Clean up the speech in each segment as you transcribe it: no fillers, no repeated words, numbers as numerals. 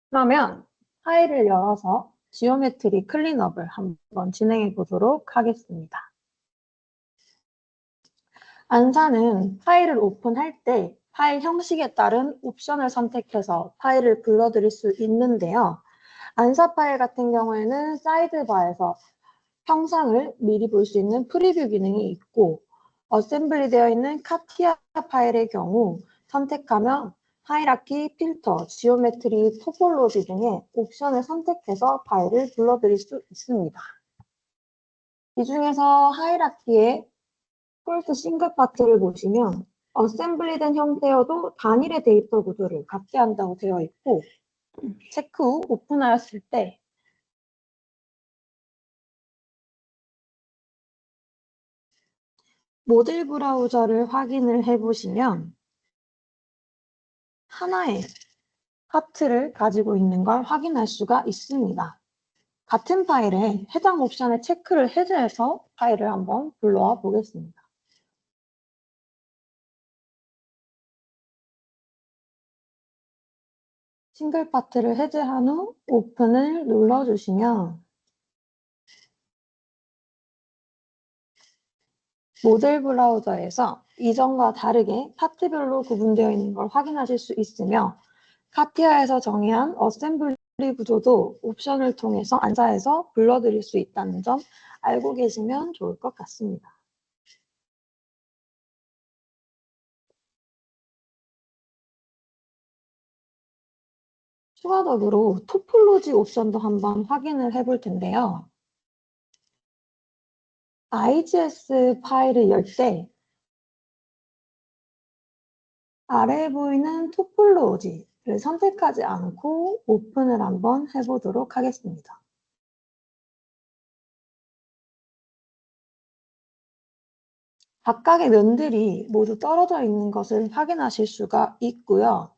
그러면 파일을 열어서 지오메트리 클린업을 한번 진행해 보도록 하겠습니다. 안사는 파일을 오픈할 때 파일 형식에 따른 옵션을 선택해서 파일을 불러들일 수 있는데요. 안사 파일 같은 경우에는 사이드바에서 형상을 미리 볼 수 있는 프리뷰 기능이 있고, 어셈블리 되어 있는 카티아 파일의 경우 선택하면 하이라키, 필터, 지오메트리, 토폴로지 등의 옵션을 선택해서 파일을 불러들일 수 있습니다. 이 중에서 하이라키의 폴트 싱글 파트를 보시면 어셈블리된 형태여도 단일의 데이터 구조를 갖게 한다고 되어 있고, 체크 후 오픈하였을 때 모듈 브라우저를 확인을 해보시면 하나의 파트를 가지고 있는 걸 확인할 수가 있습니다. 같은 파일에 해당 옵션의 체크를 해제해서 파일을 한번 불러와 보겠습니다. 싱글 파트를 해제한 후 오픈을 눌러주시면 모듈 브라우저에서 이전과 다르게 파트별로 구분되어 있는 걸 확인하실 수 있으며, 카티아에서 정의한 어셈블리 구조도 옵션을 통해서 안사해서 불러드릴 수 있다는 점 알고 계시면 좋을 것 같습니다. 추가적으로 토폴로지 옵션도 한번 확인을 해볼 텐데요. IGS 파일을 열 때 아래에 보이는 토폴로지를 선택하지 않고 오픈을 한번 해보도록 하겠습니다. 각각의 면들이 모두 떨어져 있는 것을 확인하실 수가 있고요.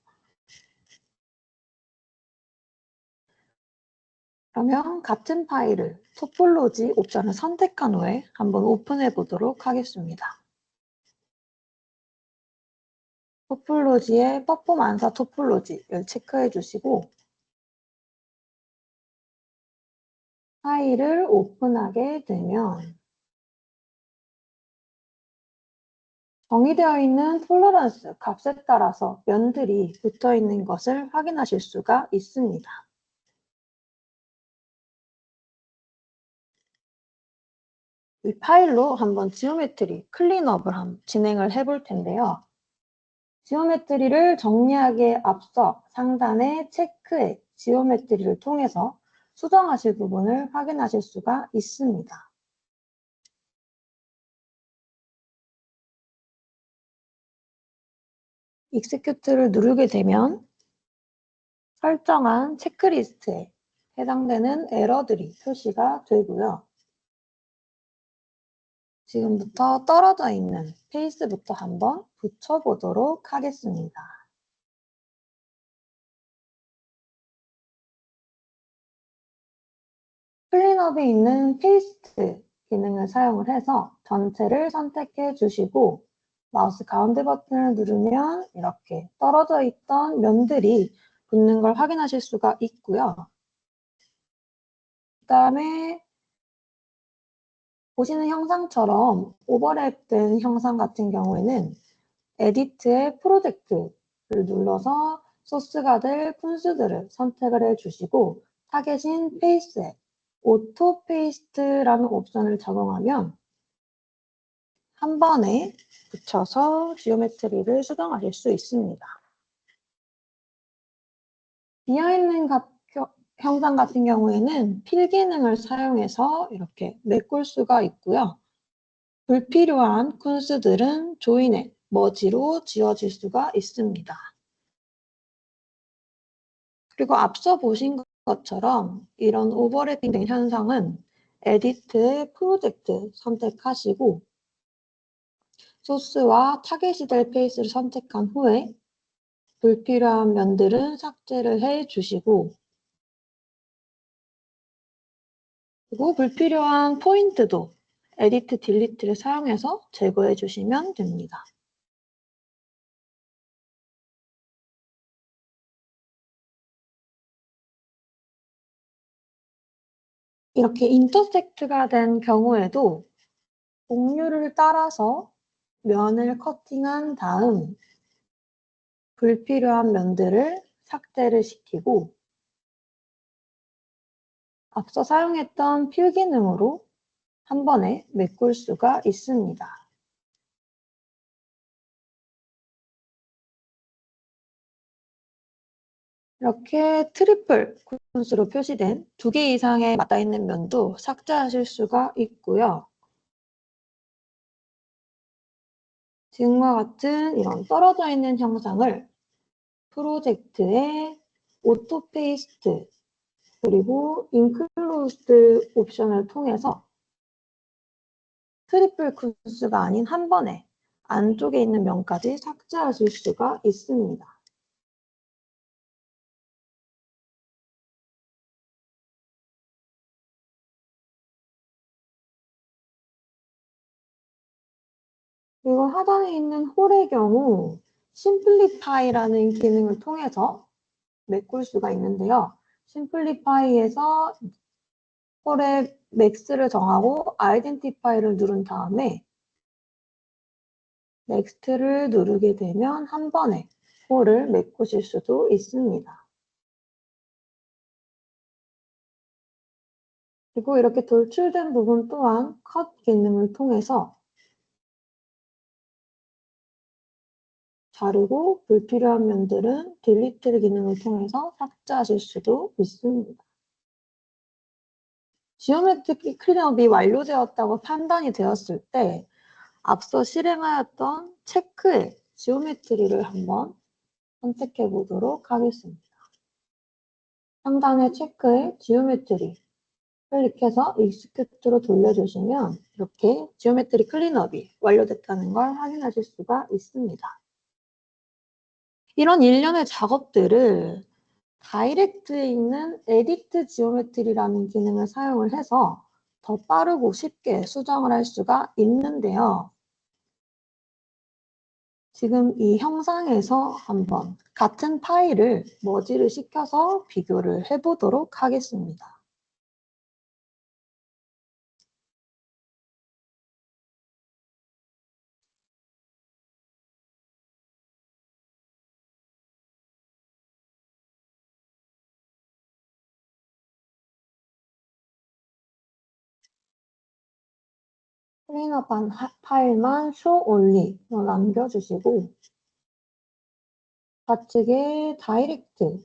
그러면 같은 파일을 토폴로지 옵션을 선택한 후에 한번 오픈해 보도록 하겠습니다. 토폴로지의 퍼포먼스 토폴로지를 체크해 주시고 파일을 오픈하게 되면 정의되어 있는 톨러런스 값에 따라서 면들이 붙어 있는 것을 확인하실 수가 있습니다. 이 파일로 한번 지오메트리 클린업을 진행을 해볼 텐데요. 지오메트리를 정리하기에 앞서 상단의 체크에 지오메트리를 통해서 수정하실 부분을 확인하실 수가 있습니다. 익스큐트를 누르게 되면 설정한 체크리스트에 해당되는 에러들이 표시가 되고요. 지금부터 떨어져 있는 페이스부터 한번 붙여보도록 하겠습니다. 클린업에 있는 페이스트 기능을 사용을 해서 전체를 선택해 주시고 마우스 가운데 버튼을 누르면 이렇게 떨어져 있던 면들이 붙는 걸 확인하실 수가 있고요. 그 다음에 보시는 형상처럼 오버랩된 형상 같은 경우에는 에디트의 프로젝트를 눌러서 소스가 될 푼스들을 선택을 해주시고 타겟인 페이스에 오토 페이스트라는 옵션을 적용하면 한 번에 붙여서 지오메트리를 수정하실 수 있습니다. 비어있는 형상 같은 경우에는 필 기능을 사용해서 이렇게 메꿀 수가 있고요. 불필요한 쿤스들은 조인에 머지로 지워질 수가 있습니다. 그리고 앞서 보신 것처럼 이런 오버래핑된 현상은 에디트의 프로젝트 선택하시고 소스와 타겟이 될 페이스를 선택한 후에 불필요한 면들은 삭제를 해 주시고 그리고 불필요한 포인트도 에디트 딜리트를 사용해서 제거해 주시면 됩니다. 이렇게 인터섹트가 된 경우에도 곡률을 따라서 면을 커팅한 다음 불필요한 면들을 삭제를 시키고 앞서 사용했던 필기능으로 한 번에 메꿀 수가 있습니다. 이렇게 트리플 쿤스로 표시된 2개 이상의 맞닿아 있는 면도 삭제하실 수가 있고요. 지금과 같은 이런 떨어져 있는 형상을 프로젝트의 오토 페이스트 그리고 인클로스드 옵션을 통해서 트리플 쿤스가 아닌 한 번에 안쪽에 있는 면까지 삭제하실 수가 있습니다. 그리고 하단에 있는 홀의 경우 심플리파이라는 기능을 통해서 메꿀 수가 있는데요. 심플리파이에서 홀의 맥스를 정하고 아이덴티파이를 누른 다음에 넥스트를 누르게 되면 한 번에 홀을 메꾸실 수도 있습니다. 그리고 이렇게 돌출된 부분 또한 컷 기능을 통해서 자르고 불필요한 면들은 딜리트 기능을 통해서 삭제하실 수도 있습니다. 지오메트릭 클린업이 완료되었다고 판단이 되었을 때 앞서 실행하였던 체크의 지오메트리를 한번 선택해 보도록 하겠습니다. 상단의 체크의 지오메트리 클릭해서 익스큐트로 돌려주시면 이렇게 지오메트리 클린업이 완료됐다는 걸 확인하실 수가 있습니다. 이런 일련의 작업들을 다이렉트에 있는 에디트 지오메트리라는 기능을 사용을 해서 더 빠르고 쉽게 수정을 할 수가 있는데요. 지금 이 형상에서 한번 같은 파일을 머지를 시켜서 비교를 해보도록 하겠습니다. 클린업한 파일만 show only로 남겨주시고 좌측에 다이렉트에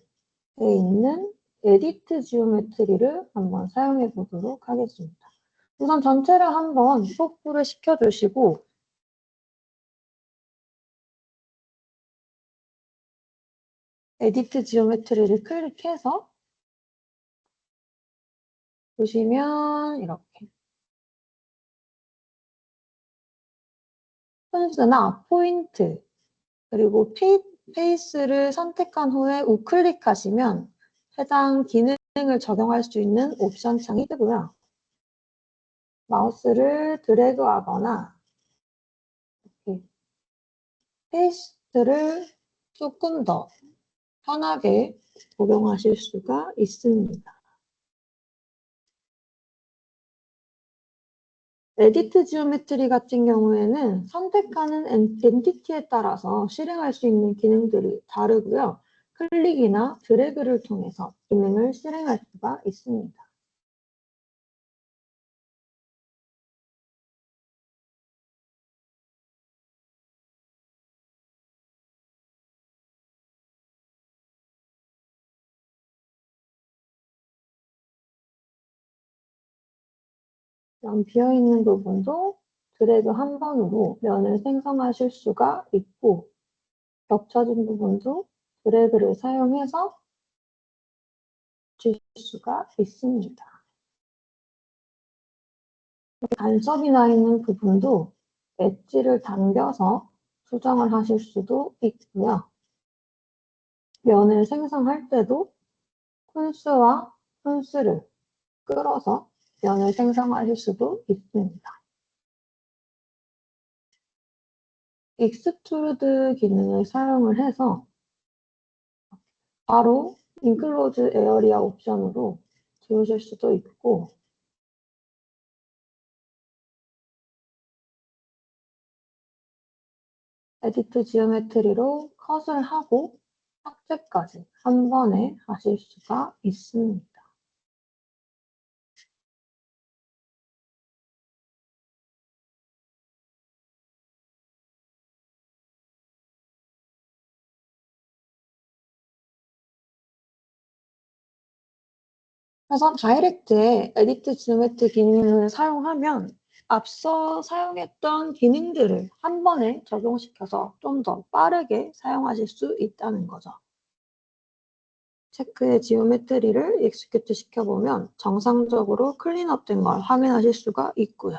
있는 에디트 지오메트리를 한번 사용해 보도록 하겠습니다. 우선 전체를 한번 속도를 시켜주시고 에디트 지오메트리를 클릭해서 보시면 이렇게 폰스나 포인트 그리고 페이스를 선택한 후에 우클릭하시면 해당 기능을 적용할 수 있는 옵션 창이 뜨고요. 마우스를 드래그하거나 페이스트를 조금 더 편하게 적용하실 수가 있습니다. 에디트 지오메트리 같은 경우에는 선택하는 엔티티에 따라서 실행할 수 있는 기능들이 다르고요. 클릭이나 드래그를 통해서 기능을 실행할 수가 있습니다. 그럼 비어있는 부분도 드래그 한 번으로 면을 생성하실 수가 있고 겹쳐진 부분도 드래그를 사용해서 줄 수가 있습니다. 간섭이 나 있는 부분도 엣지를 당겨서 수정을 하실 수도 있고요. 면을 생성할 때도 푼스와 푼스를 끌어서 면을 생성하실 수도 있습니다. 익스트루드 기능을 사용을 해서 바로 인클로즈 에어리아 옵션으로 지우실 수도 있고 에디트 지오메트리로 컷을 하고 삭제까지 한 번에 하실 수가 있습니다. 그래서 다이렉트에 에디트 지오메트리 기능을 사용하면 앞서 사용했던 기능들을 한 번에 적용시켜서 좀 더 빠르게 사용하실 수 있다는 거죠. 체크의 지오메트리를 익스큐트 시켜보면 정상적으로 클린업된 걸 확인하실 수가 있고요.